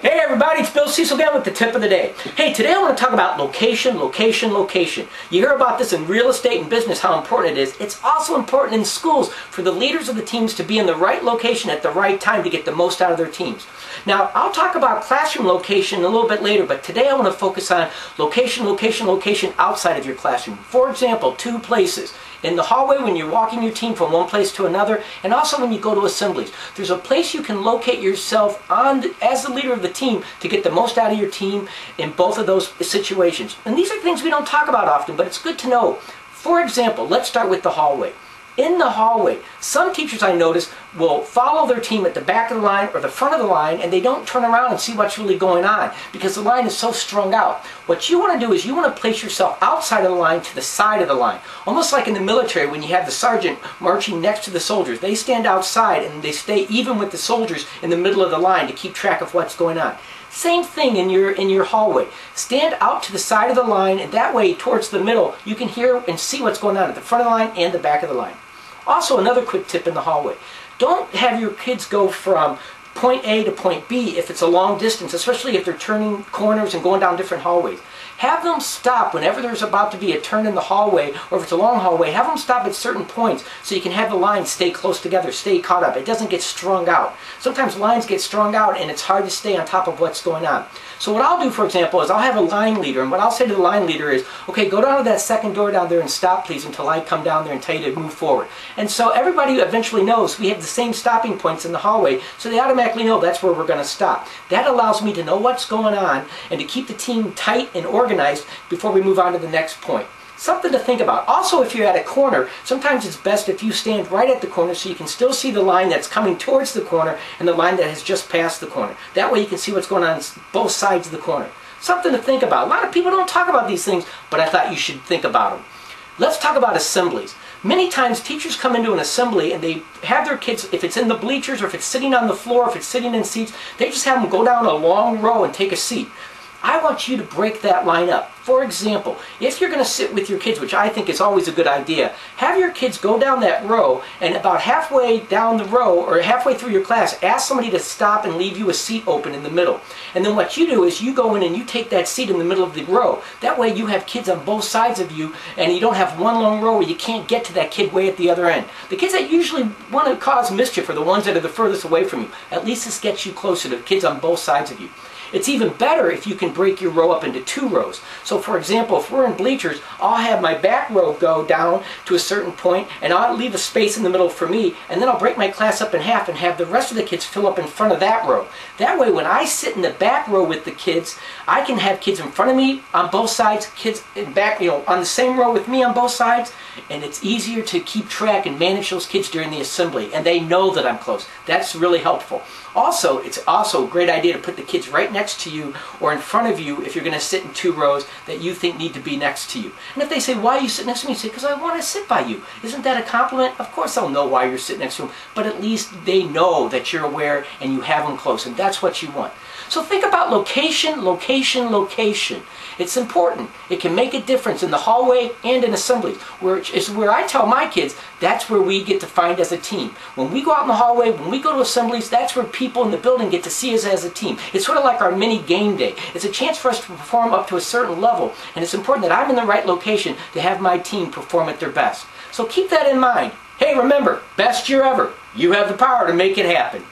Hey everybody, it's Bill Cecil again with the tip of the day. Hey, today I want to talk about location, location, location. You hear about this in real estate and business, how important it is. It's also important in schools for the leaders of the teams to be in the right location at the right time to get the most out of their teams. Now, I'll talk about classroom location a little bit later, but today I want to focus on location, location, location outside of your classroom. For example, two places. In the hallway when you're walking your team from one place to another, and also when you go to assemblies. There's a place you can locate yourself as the leader of the team to get the most out of your team in both of those situations. And these are things we don't talk about often, but it's good to know. For example, let's start with the hallway. In the hallway, some teachers I notice will follow their team at the back of the line or the front of the line, and they don't turn around and see what's really going on because the line is so strung out. What you want to do is you want to place yourself outside of the line to the side of the line. Almost like in the military when you have the sergeant marching next to the soldiers. They stand outside and they stay even with the soldiers in the middle of the line to keep track of what's going on. Same thing in your hallway. Stand out to the side of the line, and that way towards the middle you can hear and see what's going on at the front of the line and the back of the line. Also, another quick tip in the hallway. Don't have your kids go from point A to point B if it's a long distance, especially if they're turning corners and going down different hallways. Have them stop whenever there's about to be a turn in the hallway, or if it's a long hallway, have them stop at certain points so you can have the lines stay close together, stay caught up. It doesn't get strung out. Sometimes lines get strung out and it's hard to stay on top of what's going on. So what I'll do, for example, is I'll have a line leader, and what I'll say to the line leader is, okay, go down to that second door down there and stop please until I come down there and tell you to move forward. And so everybody eventually knows we have the same stopping points in the hallway, so they automatically know that's where we're going to stop. That allows me to know what's going on and to keep the team tight and organized before we move on to the next point. Something to think about. Also, if you're at a corner, sometimes it's best if you stand right at the corner so you can still see the line that's coming towards the corner and the line that has just passed the corner. That way you can see what's going on both sides of the corner. Something to think about. A lot of people don't talk about these things, but I thought you should think about them. Let's talk about assemblies. Many times teachers come into an assembly and they have their kids, if it's in the bleachers or if it's sitting on the floor, if it's sitting in seats, they just have them go down a long row and take a seat. I want you to break that line up. For example, if you're going to sit with your kids, which I think is always a good idea, have your kids go down that row, and about halfway down the row or halfway through your class, ask somebody to stop and leave you a seat open in the middle. And then what you do is you go in and you take that seat in the middle of the row. That way you have kids on both sides of you, and you don't have one long row where you can't get to that kid way at the other end. The kids that usually want to cause mischief are the ones that are the furthest away from you. At least this gets you closer to the kids on both sides of you. It's even better if you can break your row up into two rows. So for example, if we're in bleachers, I'll have my back row go down to a certain point, and I'll leave a space in the middle for me, and then I'll break my class up in half and have the rest of the kids fill up in front of that row. That way when I sit in the back row with the kids, I can have kids in front of me on both sides, kids in back, on the same row with me on both sides, and it's easier to keep track and manage those kids during the assembly, and they know that I'm close. That's really helpful. Also, it's also a great idea to put the kids right next to you or in front of you if you're going to sit in two rows that you think need to be next to you. And if they say, why are you sitting next to me? You say, because I want to sit by you. Isn't that a compliment? Of course they'll know why you're sitting next to them, but at least they know that you're aware and you have them close, and that's what you want. So think about location, location, location. It's important. It can make a difference in the hallway and in assemblies, which is where I tell my kids that's where we get to find as a team. When we go out in the hallway, when we go to assemblies, that's where people in the building get to see us as a team. It's sort of like our mini game day. It's a chance for us to perform up to a certain level, and it's important that I'm in the right location to have my team perform at their best. So keep that in mind. Hey, remember, best year ever. You have the power to make it happen.